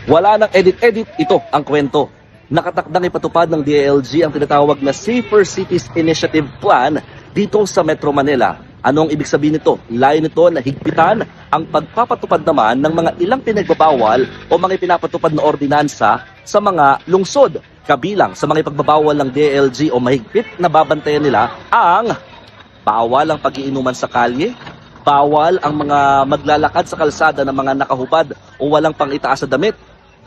Wala nang edit-edit, ito ang kwento. Nakatakdang ipatupad ng DILG ang tinatawag na Safer Cities Initiative Plan dito sa Metro Manila. Anong ibig sabihin nito? Layo nito na higpitan ang pagpapatupad naman ng mga ilang pinagbabawal o mga pinapatupad na ordinansa sa mga lungsod. Kabilang sa mga ipagbabawal ng DILG o mahigpit na babantayan nila ang bawal ang pag-iinuman sa kalye, bawal ang mga maglalakad sa kalsada ng mga nakahubad o walang pang-itaas sa damit,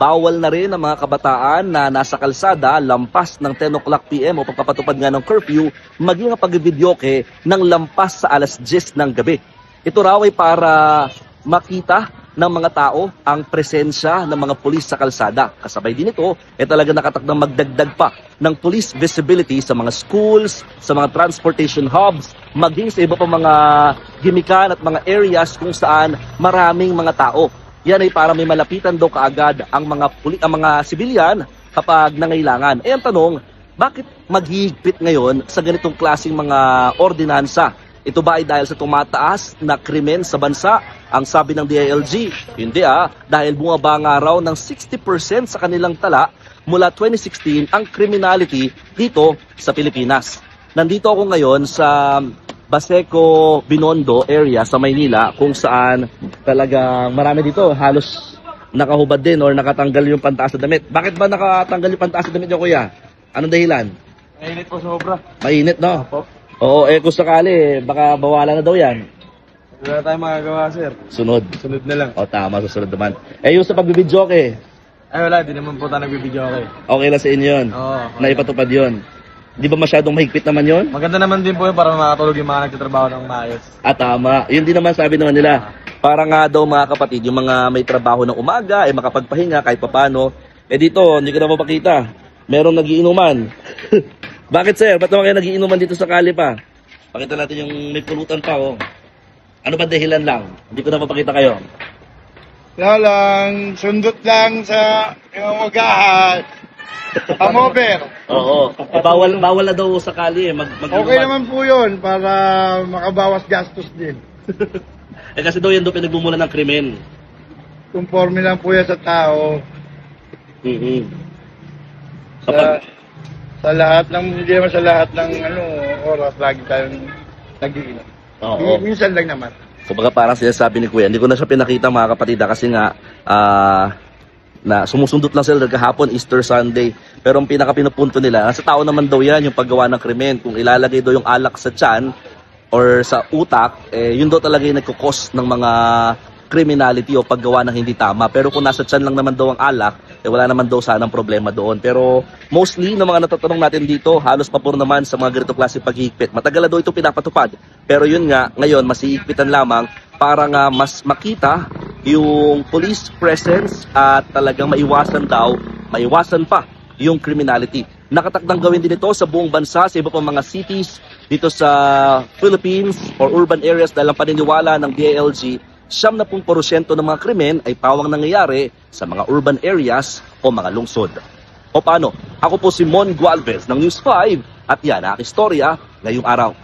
bawal na rin ang mga kabataan na nasa kalsada lampas ng 10 o'clock PM o pagpapatupad nga ng curfew, maging ang pag-videoke ng lampas sa alas 10 ng gabi. Ito raw ay para makita ng mga tao ang presensya ng mga pulis sa kalsada. Kasabay din ito, talaga nakatakdang magdagdag pa ng police visibility sa mga schools, sa mga transportation hubs, maging sa iba pa mga gimikan at mga areas kung saan maraming mga tao. Yan ay para may malapitan daw kaagad ang mga sibilyan kapag nangailangan. Ang tanong, bakit maghihigpit ngayon sa ganitong klaseng mga ordinansa? Ito ba ay dahil sa tumataas na krimen sa bansa? Ang sabi ng DILG, hindi dahil bumaba nga raw ng 60% sa kanilang tala mula 2016 ang criminality dito sa Pilipinas. Nandito ako ngayon sa Baseco, Binondo area sa Maynila kung saan talagang marami dito halos nakahubad din or nakatanggal yung pantaas na damit. Bakit ba nakatanggal yung pantaas na damit nyo, kuya? Anong dahilan? Mainit po sobra. Mainit, no? Opo. Oo, kung sakali, baka bawalan na daw yan. Wala tayong magagawa, sir. Sunod. Sunod na lang. O tama, susunod naman. Yung sa pagbibidyoke, Ay wala, di naman po tayo nagbibideo okay. okay lang sa inyo yun? Oo. Naipatupad yun? Di ba masyadong mahigpit naman yun? Maganda naman din po yun para makatulog yung mga nagtatrabaho ng maayos. Tama. Yun din naman sabi naman nila. Para nga daw mga kapatid, yung mga may trabaho ng umaga, ay makapagpahinga kahit papano. Dito, hindi ko na mapakita. Merong nagiinuman. Bakit sir? Ba't naman kayo nagiinuman dito sa kali pa? Pakita natin yung may pulutan pa, oh. Ano ba dahilan lang? Hindi ko na mapakita kayo. Wala lang, sundot lang sa yung ugahan. Pamover. Oo. Bawal na daw sa kali eh. Okay naman po yun para makabawas gastos din. Kasi daw yan daw pinagmumula ng krimen. Conforme lang po yan sa tao. Mm-hmm. Sa lahat ng, hindi naman sa lahat ng oras, lagi tayong nag-iinom. Oo. Minsan lang naman. Kumbaga parang sinasabi ni Kuya, hindi ko na siya pinakita mga kapatida kasi nga na sumusundot lang sila kahapon, Easter Sunday. Pero ang pinaka-pinupunto nila, sa tao naman daw yan yung paggawa ng krimen. Kung ilalagay daw yung alak sa tiyan or sa utak, yun daw talaga yung nagkukos ng mga criminality o paggawa ng hindi tama. Pero kung nasa tiyan lang naman daw ang alak, wala naman daw sanang problema doon. Pero mostly ng mga natatanong natin dito, halos pabor naman sa mga ganito klase paghihigpit. Matagal na daw ito pinapatupad. Pero yun nga, ngayon mas hihigpitan lamang para nga mas makita yung police presence at talagang maiwasan pa yung criminality. Nakatakdang gawin din ito sa buong bansa, sa iba pang mga cities dito sa Philippines or urban areas dahil ang paniniwala ng DILG, 70% ng mga krimen ay pawang nangyayari sa mga urban areas o mga lungsod. O paano? Ako po si Mon Gualvez ng News 5 at yan ang aking istorya ngayong araw.